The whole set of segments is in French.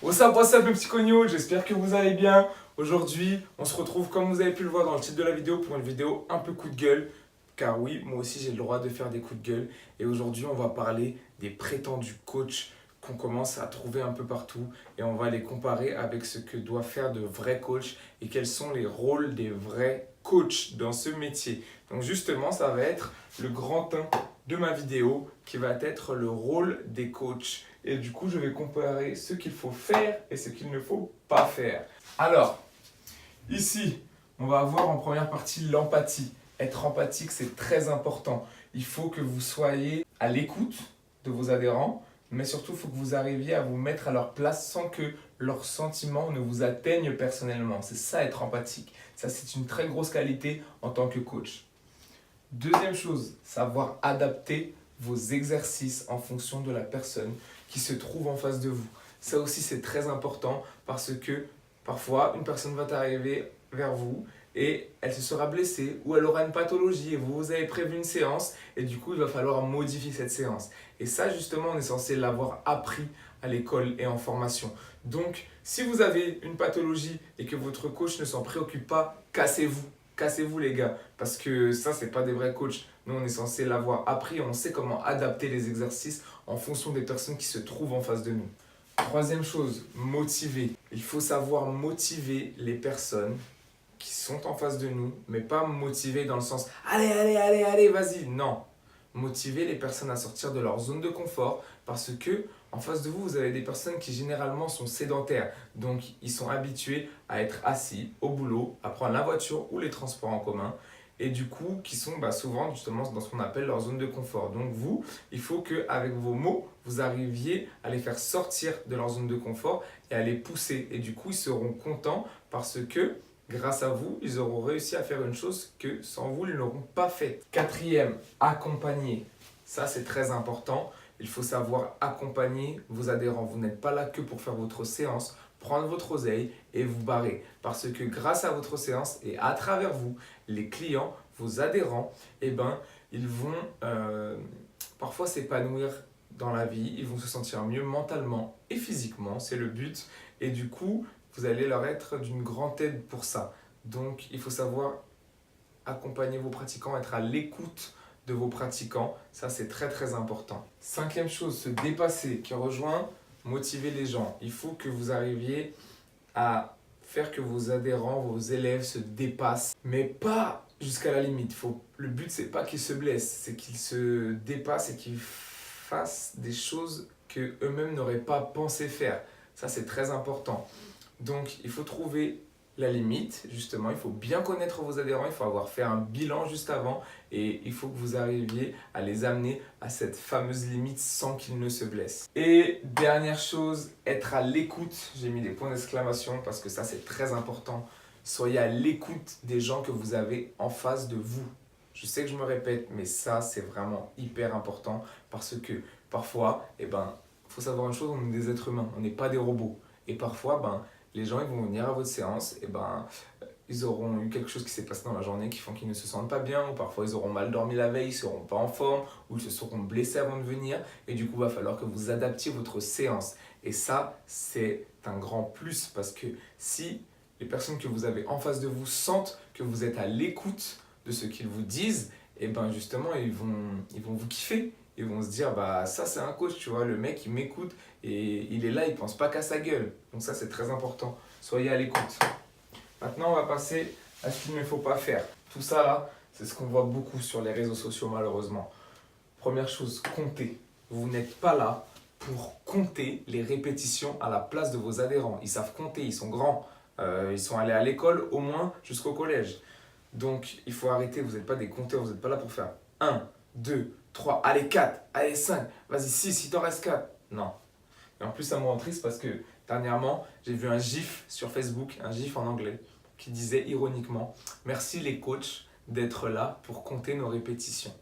What's up mes petits cognos, j'espère que vous allez bien. Aujourd'hui, on se retrouve comme vous avez pu le voir dans le titre de la vidéo pour une vidéo un peu coup de gueule. Car oui, moi aussi j'ai le droit de faire des coups de gueule. Et aujourd'hui, on va parler des prétendus coachs qu'on commence à trouver un peu partout. Et on va les comparer avec ce que doivent faire de vrais coachs et quels sont les rôles des vrais coachs dans ce métier. Donc justement, ça va être le grand 1 de ma vidéo qui va être le rôle des coachs. Et du coup, je vais comparer ce qu'il faut faire et ce qu'il ne faut pas faire. Alors, ici, on va avoir en première partie l'empathie. Être empathique, c'est très important. Il faut que vous soyez à l'écoute de vos adhérents, mais surtout, il faut que vous arriviez à vous mettre à leur place sans que leurs sentiments ne vous atteignent personnellement. C'est ça, être empathique. Ça, c'est une très grosse qualité en tant que coach. Deuxième chose, savoir adapter vos exercices en fonction de la personne qui se trouve en face de vous. Ça aussi, c'est très important parce que parfois, une personne va arriver vers vous et elle se sera blessée ou elle aura une pathologie et vous avez prévu une séance et du coup, il va falloir modifier cette séance. Et ça, justement, on est censé l'avoir appris à l'école et en formation. Donc, si vous avez une pathologie et que votre coach ne s'en préoccupe pas, cassez-vous. Cassez-vous les gars, parce que ça, c'est pas des vrais coachs. Nous, on est censé l'avoir appris, on sait comment adapter les exercices en fonction des personnes qui se trouvent en face de nous. Troisième chose, motiver. Il faut savoir motiver les personnes qui sont en face de nous, mais pas motiver dans le sens « allez, vas-y ». Non, motiver les personnes à sortir de leur zone de confort parce que en face de vous, vous avez des personnes qui généralement sont sédentaires. Donc, ils sont habitués à être assis au boulot, à prendre la voiture ou les transports en commun. Et du coup, qui sont souvent justement dans ce qu'on appelle leur zone de confort. Donc vous, il faut qu'avec vos mots, vous arriviez à les faire sortir de leur zone de confort et à les pousser. Et du coup, ils seront contents parce que grâce à vous, ils auront réussi à faire une chose que sans vous, ils n'auront pas faite. Quatrième, accompagner. Ça, c'est très important. Il faut savoir accompagner vos adhérents. Vous n'êtes pas là que pour faire votre séance, prendre votre oseille et vous barrer. Parce que grâce à votre séance et à travers vous, les clients, vos adhérents, ils vont parfois s'épanouir dans la vie. Ils vont se sentir mieux mentalement et physiquement. C'est le but. Et du coup, vous allez leur être d'une grande aide pour ça. Donc, il faut savoir accompagner vos pratiquants, être à l'écoute de vos pratiquants. Ça, c'est très, très important. Cinquième chose, se dépasser, qui rejoint motiver les gens. Il faut que vous arriviez à faire que vos adhérents, vos élèves se dépassent, mais pas jusqu'à la limite. Le but, c'est pas qu'ils se blessent, c'est qu'ils se dépassent et qu'ils fassent des choses qu'eux-mêmes n'auraient pas pensé faire. Ça, c'est très important. Donc, il faut trouver la limite, justement, il faut bien connaître vos adhérents, il faut avoir fait un bilan juste avant et il faut que vous arriviez à les amener à cette fameuse limite sans qu'ils ne se blessent. Et dernière chose, être à l'écoute. J'ai mis des points d'exclamation parce que ça, c'est très important. Soyez à l'écoute des gens que vous avez en face de vous. Je sais que je me répète, mais ça, c'est vraiment hyper important parce que parfois, faut savoir une chose, on est des êtres humains, on n'est pas des robots. Et parfois, les gens ils vont venir à votre séance, ils auront eu quelque chose qui s'est passé dans la journée qui font qu'ils ne se sentent pas bien, ou parfois ils auront mal dormi la veille, ils ne seront pas en forme, ou ils se seront blessés avant de venir, et du coup il va falloir que vous adaptiez votre séance. Et ça, c'est un grand plus, parce que si les personnes que vous avez en face de vous sentent que vous êtes à l'écoute de ce qu'ils vous disent, justement ils vont vous kiffer. Ils vont se dire, ça c'est un coach, tu vois, le mec il m'écoute et il est là, il pense pas qu'à sa gueule. Donc ça c'est très important, soyez à l'écoute. Maintenant on va passer à ce qu'il ne faut pas faire. Tout ça là, c'est ce qu'on voit beaucoup sur les réseaux sociaux malheureusement. Première chose, comptez. Vous n'êtes pas là pour compter les répétitions à la place de vos adhérents. Ils savent compter, ils sont grands, ils sont allés à l'école au moins jusqu'au collège. Donc il faut arrêter, vous n'êtes pas des compteurs, vous n'êtes pas là pour faire 1, 2, 3, allez 4, allez 5, vas-y 6, il t'en reste 4. Non. Et en plus, ça me rend triste parce que dernièrement, j'ai vu un gif sur Facebook, un gif en anglais, qui disait ironiquement « Merci les coachs d'être là pour compter nos répétitions ».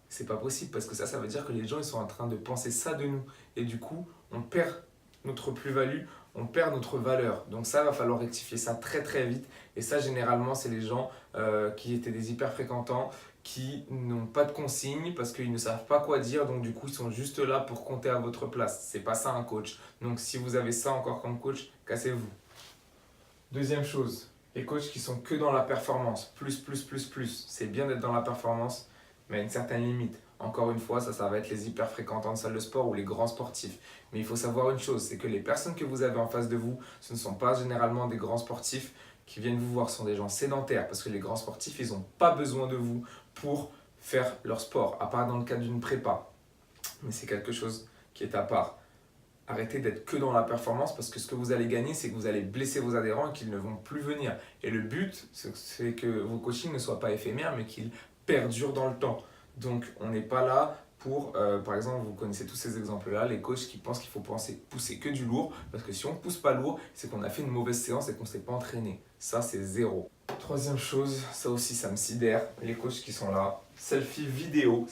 C'est pas possible parce que ça veut dire que les gens ils sont en train de penser ça de nous. Et du coup, on perd notre plus-value, on perd notre valeur. Donc ça, va falloir rectifier ça très très vite. Et ça, généralement, c'est les gens qui étaient des hyper fréquentants, qui n'ont pas de consignes parce qu'ils ne savent pas quoi dire, donc du coup ils sont juste là pour compter à votre place. C'est pas ça un coach. Donc si vous avez ça encore comme coach, cassez-vous. Deuxième chose, les coachs qui sont que dans la performance, plus. C'est bien d'être dans la performance, mais à une certaine limite. Encore une fois, ça va être les hyper fréquentants de salle de sport ou les grands sportifs. Mais il faut savoir une chose, c'est que les personnes que vous avez en face de vous, ce ne sont pas généralement des grands sportifs qui viennent vous voir, ce sont des gens sédentaires. Parce que les grands sportifs, ils n'ont pas besoin de vous pour faire leur sport, à part dans le cadre d'une prépa. Mais c'est quelque chose qui est à part. Arrêtez d'être que dans la performance parce que ce que vous allez gagner, c'est que vous allez blesser vos adhérents et qu'ils ne vont plus venir. Et le but, c'est que vos coachings ne soient pas éphémères, mais qu'ils perdurent dans le temps. Donc, on n'est pas là pour, par exemple, vous connaissez tous ces exemples-là, les coachs qui pensent qu'il faut pousser que du lourd, parce que si on ne pousse pas lourd, c'est qu'on a fait une mauvaise séance et qu'on ne s'est pas entraîné. Ça, c'est zéro. Troisième chose, ça aussi, ça me sidère, les coachs qui sont là, selfie vidéo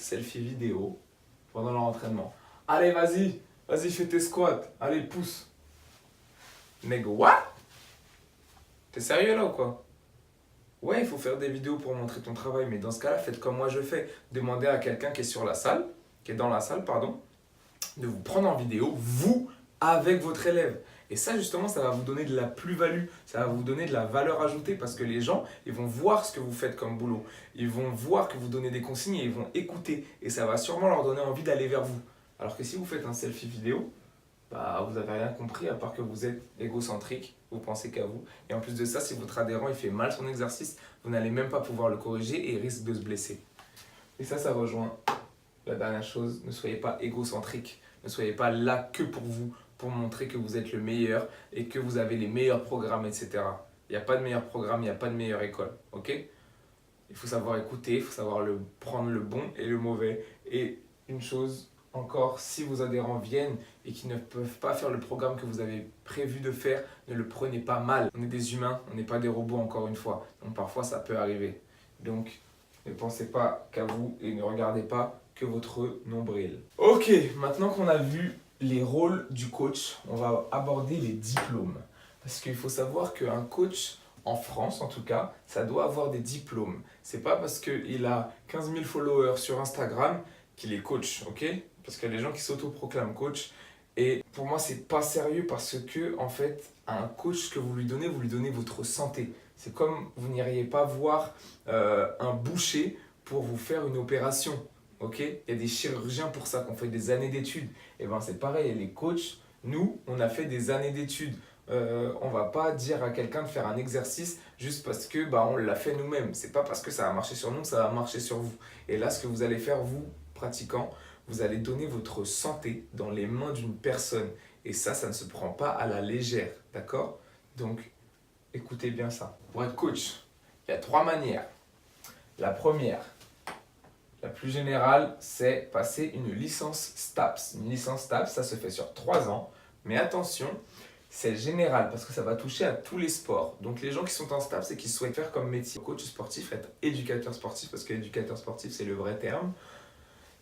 pendant leur entraînement. Allez, vas-y, fais tes squats. Allez, pousse. Nègre, what? T'es sérieux là ou quoi? Ouais, il faut faire des vidéos pour montrer ton travail, mais dans ce cas-là, faites comme moi je fais. Demandez à quelqu'un qui est dans la salle, de vous prendre en vidéo, vous, avec votre élève. Et ça, justement, ça va vous donner de la plus-value, ça va vous donner de la valeur ajoutée parce que les gens, ils vont voir ce que vous faites comme boulot. Ils vont voir que vous donnez des consignes et ils vont écouter. Et ça va sûrement leur donner envie d'aller vers vous. Alors que si vous faites un selfie vidéo, bah, vous n'avez rien compris à part que vous êtes égocentrique, vous pensez qu'à vous. Et en plus de ça, si votre adhérent il fait mal son exercice, vous n'allez même pas pouvoir le corriger et il risque de se blesser. Et ça rejoint la dernière chose, ne soyez pas égocentrique, ne soyez pas là que pour vous, pour montrer que vous êtes le meilleur et que vous avez les meilleurs programmes, etc. Il n'y a pas de meilleur programme, il n'y a pas de meilleure école, ok? Il faut savoir écouter, il faut savoir prendre le bon et le mauvais. Et une chose encore, si vos adhérents viennent et qu'ils ne peuvent pas faire le programme que vous avez prévu de faire, ne le prenez pas mal. On est des humains, on n'est pas des robots encore une fois. Donc parfois ça peut arriver. Donc ne pensez pas qu'à vous et ne regardez pas que votre nombril. Ok, maintenant qu'on a vu les rôles du coach, on va aborder les diplômes. Parce qu'il faut savoir qu'un coach, en France en tout cas, ça doit avoir des diplômes. C'est pas parce qu'il a 15 000 followers sur Instagram qu'il est coach, ok? Parce qu'il y a des gens qui s'autoproclament coach. Et pour moi, c'est pas sérieux parce que, en fait, un coach, ce que vous lui donnez votre santé. C'est comme vous n'iriez pas voir un boucher pour vous faire une opération, ok? Il y a des chirurgiens pour ça, qui ont fait des années d'études. Et ben c'est pareil, les coachs, nous, on a fait des années d'études. On va pas dire à quelqu'un de faire un exercice juste parce que on l'a fait nous-mêmes. C'est pas parce que ça a marché sur nous que ça va marcher sur vous. Et là, ce que vous allez faire, vous, pratiquant, vous allez donner votre santé dans les mains d'une personne. Et ça ne se prend pas à la légère, d'accord? Donc, écoutez bien ça. Pour être coach, il y a 3 manières. La première, la plus générale, c'est passer une licence STAPS. Une licence STAPS, ça se fait sur 3 ans. Mais attention, c'est général parce que ça va toucher à tous les sports. Donc les gens qui sont en STAPS et qui souhaitent faire comme métier coach sportif, être éducateur sportif, parce que éducateur sportif c'est le vrai terme,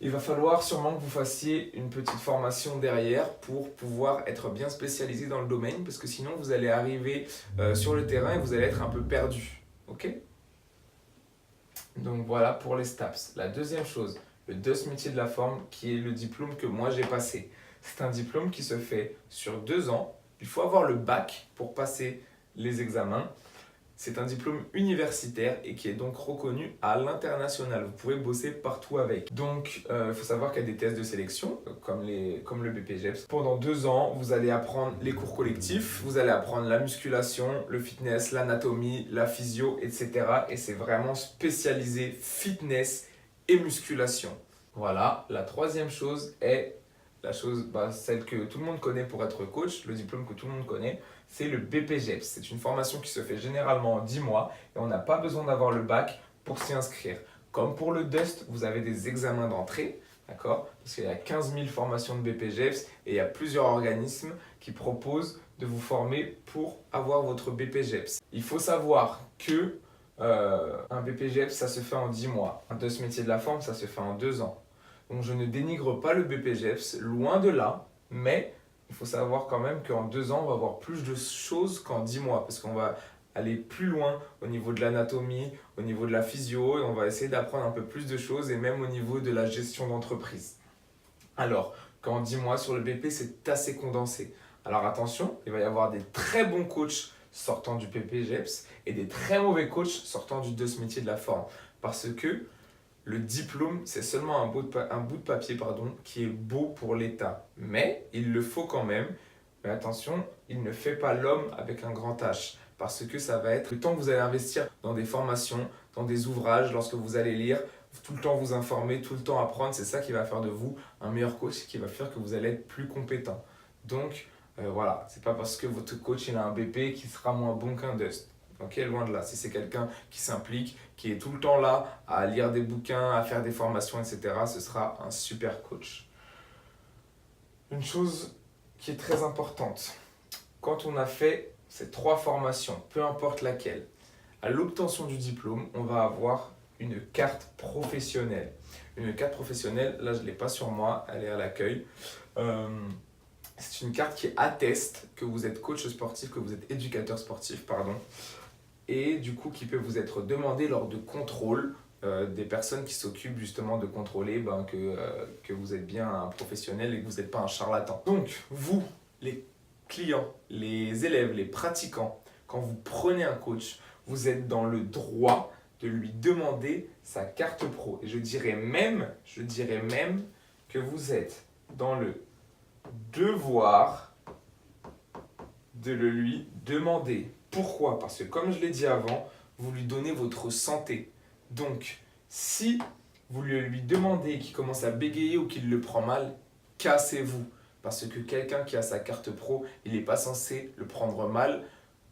il va falloir sûrement que vous fassiez une petite formation derrière pour pouvoir être bien spécialisé dans le domaine, parce que sinon vous allez arriver sur le terrain et vous allez être un peu perdu. Ok? Donc voilà pour les STAPS. La deuxième chose, le DOS métier de la forme, qui est le diplôme que moi j'ai passé. C'est un diplôme qui se fait sur 2 ans. Il faut avoir le bac pour passer les examens. C'est un diplôme universitaire et qui est donc reconnu à l'international. Vous pouvez bosser partout avec. Donc, il faut savoir qu'il y a des tests de sélection, comme le BPGEPS. Pendant 2 ans, vous allez apprendre les cours collectifs, vous allez apprendre la musculation, le fitness, l'anatomie, la physio, etc. Et c'est vraiment spécialisé fitness et musculation. Voilà, la troisième chose est celle que tout le monde connaît pour être coach, le diplôme que tout le monde connaît, c'est le BPGEPS. C'est une formation qui se fait généralement en 10 mois et on n'a pas besoin d'avoir le bac pour s'y inscrire. Comme pour le DUST, vous avez des examens d'entrée, d'accord? Parce qu'il y a 15 000 formations de BPGEPS et il y a plusieurs organismes qui proposent de vous former pour avoir votre BPGEPS. Il faut savoir que un BPGEPS, ça se fait en 10 mois. Un DUST métier de la forme, ça se fait en 2 ans. Donc je ne dénigre pas le BPGEPS, loin de là, mais il faut savoir quand même qu'en 2 ans, on va avoir plus de choses qu'en 10 mois, parce qu'on va aller plus loin au niveau de l'anatomie, au niveau de la physio, et on va essayer d'apprendre un peu plus de choses, et même au niveau de la gestion d'entreprise. Alors, quand on dit moi sur le BP, c'est assez condensé. Alors attention, il va y avoir des très bons coachs sortant du PP GEPS et des très mauvais coachs sortant du DOS métier de la forme. Parce que le diplôme, c'est seulement un bout de papier qui est beau pour l'État. Mais il le faut quand même. Mais attention, il ne fait pas l'homme avec un grand H. Parce que ça va être le temps que vous allez investir dans des formations, dans des ouvrages, lorsque vous allez lire, tout le temps vous informer, tout le temps apprendre. C'est ça qui va faire de vous un meilleur coach, qui va faire que vous allez être plus compétent. Donc voilà, c'est pas parce que votre coach il a un BP qui sera moins bon qu'un Dust. Ok, loin de là. Si c'est quelqu'un qui s'implique, qui est tout le temps là à lire des bouquins, à faire des formations, etc., ce sera un super coach. Une chose qui est très importante, quand on a fait ces 3 formations, peu importe laquelle, à l'obtention du diplôme, on va avoir une carte professionnelle. Une carte professionnelle, là je ne l'ai pas sur moi, elle est à l'accueil. C'est une carte qui atteste que vous êtes coach sportif, que vous êtes éducateur sportif, pardon. Et du coup qui peut vous être demandé lors de contrôles des personnes qui s'occupent justement de contrôler que vous êtes bien un professionnel et que vous n'êtes pas un charlatan. Donc vous, les clients, les élèves, les pratiquants, quand vous prenez un coach, vous êtes dans le droit de lui demander sa carte pro. Et je dirais même que vous êtes dans le devoir de le lui demander. Pourquoi? Parce que comme je l'ai dit avant, vous lui donnez votre santé. Donc, si vous lui demandez qu'il commence à bégayer ou qu'il le prend mal, cassez-vous. Parce que quelqu'un qui a sa carte pro, il n'est pas censé le prendre mal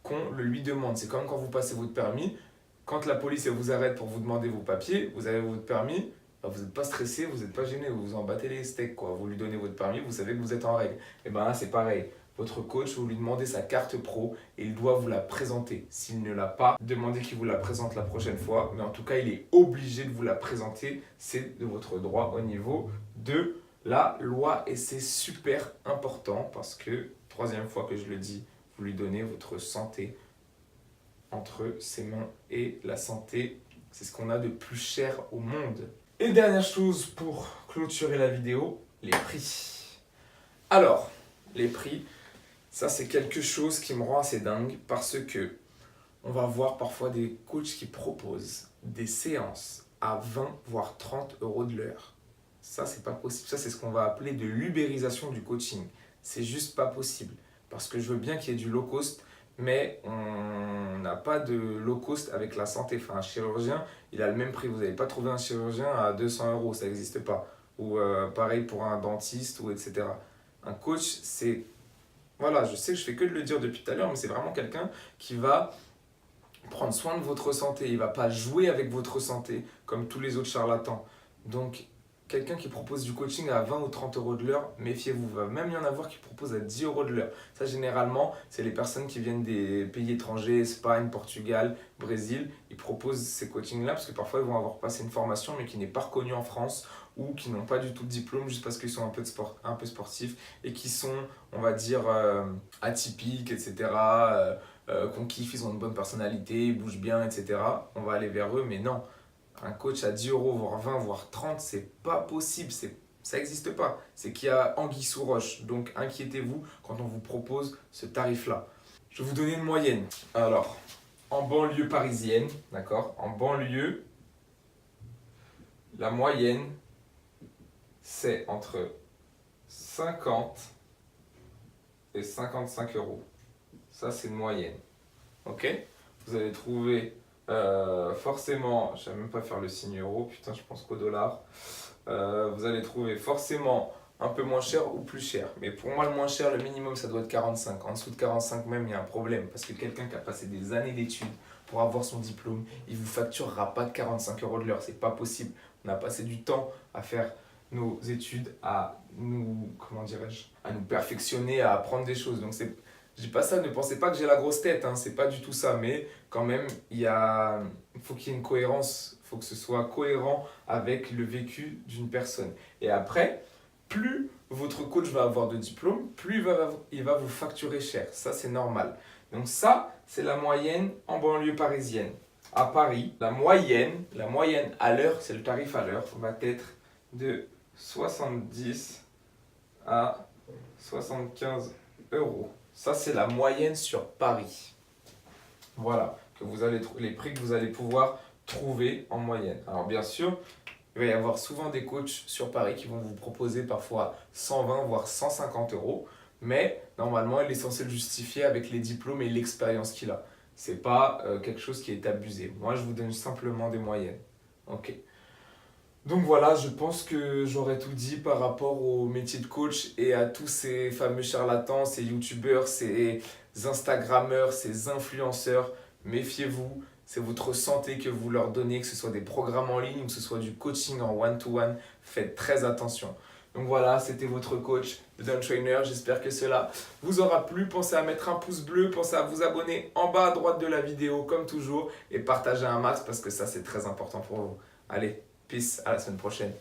qu'on le lui demande. C'est comme quand vous passez votre permis. Quand la police vous arrête pour vous demander vos papiers, vous avez votre permis, vous n'êtes pas stressé, vous n'êtes pas gêné, vous vous en battez les steaks, quoi. Vous lui donnez votre permis, vous savez que vous êtes en règle. Et bien là, c'est pareil. Votre coach, vous lui demandez sa carte pro et il doit vous la présenter. S'il ne l'a pas, demandez qu'il vous la présente la prochaine fois. Mais en tout cas, il est obligé de vous la présenter. C'est de votre droit au niveau de la loi. Et c'est super important parce que, 3e fois que je le dis, vous lui donnez votre santé entre ses mains. Et la santé, c'est ce qu'on a de plus cher au monde. Et dernière chose pour clôturer la vidéo, les prix. Alors, les prix... Ça, c'est quelque chose qui me rend assez dingue parce que on va voir parfois des coachs qui proposent des séances à 20 voire 30 euros de l'heure. Ça, c'est pas possible. Ça, c'est ce qu'on va appeler de l'ubérisation du coaching. C'est juste pas possible. Parce que je veux bien qu'il y ait du low cost, mais on n'a pas de low cost avec la santé. Enfin, un chirurgien, il a le même prix. Vous n'allez pas trouver un chirurgien à 200 euros, ça n'existe pas. Ou pareil pour un dentiste, ou etc. Un coach, c'est... Voilà, je sais que je fais que de le dire depuis tout à l'heure, mais c'est vraiment quelqu'un qui va prendre soin de votre santé. Il ne va pas jouer avec votre santé comme tous les autres charlatans. Donc, quelqu'un qui propose du coaching à 20 ou 30 euros de l'heure, méfiez-vous. Il va même y en avoir qui proposent à 10 euros de l'heure. Ça, généralement, c'est les personnes qui viennent des pays étrangers, Espagne, Portugal, Brésil. Ils proposent ces coachings-là parce que parfois, ils vont avoir passé une formation, mais qui n'est pas reconnue en France ou qui n'ont pas du tout de diplôme juste parce qu'ils sont un peu sportifs et qui sont, on va dire, atypiques, etc. Qu'on kiffe, ils ont une bonne personnalité, ils bougent bien, etc. On va aller vers eux, mais non. Un coach à 10 euros, voire 20, voire 30, c'est pas possible, ça n'existe pas. C'est qu'il y a anguille sous roche. Donc inquiétez-vous quand on vous propose ce tarif-là. Je vais vous donner une moyenne. Alors, en banlieue parisienne, d'accord? En banlieue, la moyenne, c'est entre 50 et 55 euros. Ça, c'est une moyenne. Ok? Vous allez trouver forcément, je ne vais même pas faire le signe euro, putain, je pense qu'au dollar. Vous allez trouver forcément un peu moins cher ou plus cher. Mais pour moi, le moins cher, le minimum, ça doit être 45. En dessous de 45 même, il y a un problème. Parce que quelqu'un qui a passé des années d'études pour avoir son diplôme, il ne vous facturera pas de 45 euros de l'heure. C'est pas possible. On a passé du temps à faire nos études, à nous, comment dirais-je, à nous perfectionner, à apprendre des choses. Donc c'est... Je dis pas ça, ne pensez pas que j'ai la grosse tête, hein, c'est pas du tout ça, mais quand même, il faut qu'il y ait une cohérence, il faut que ce soit cohérent avec le vécu d'une personne. Et après, plus votre coach va avoir de diplômes, plus il va vous facturer cher, ça c'est normal. Donc ça, c'est la moyenne en banlieue parisienne. À Paris, la moyenne à l'heure, c'est le tarif à l'heure, va être de 70 à 75 euros. Ça, c'est la moyenne sur Paris. Voilà, les prix que vous allez pouvoir trouver en moyenne. Alors bien sûr, il va y avoir souvent des coachs sur Paris qui vont vous proposer parfois 120 voire 150 euros. Mais normalement, il est censé le justifier avec les diplômes et l'expérience qu'il a. C'est pas quelque chose qui est abusé. Moi, je vous donne simplement des moyennes. Ok. Donc voilà, je pense que j'aurais tout dit par rapport au métier de coach et à tous ces fameux charlatans, ces youtubeurs, ces instagrammeurs, ces influenceurs. Méfiez-vous, c'est votre santé que vous leur donnez, que ce soit des programmes en ligne ou que ce soit du coaching en one-to-one. Faites très attention. Donc voilà, c'était votre coach, The Don Trainer. J'espère que cela vous aura plu. Pensez à mettre un pouce bleu, pensez à vous abonner en bas à droite de la vidéo comme toujours et partagez un max parce que ça c'est très important pour vous. Allez, peace, à la semaine prochaine.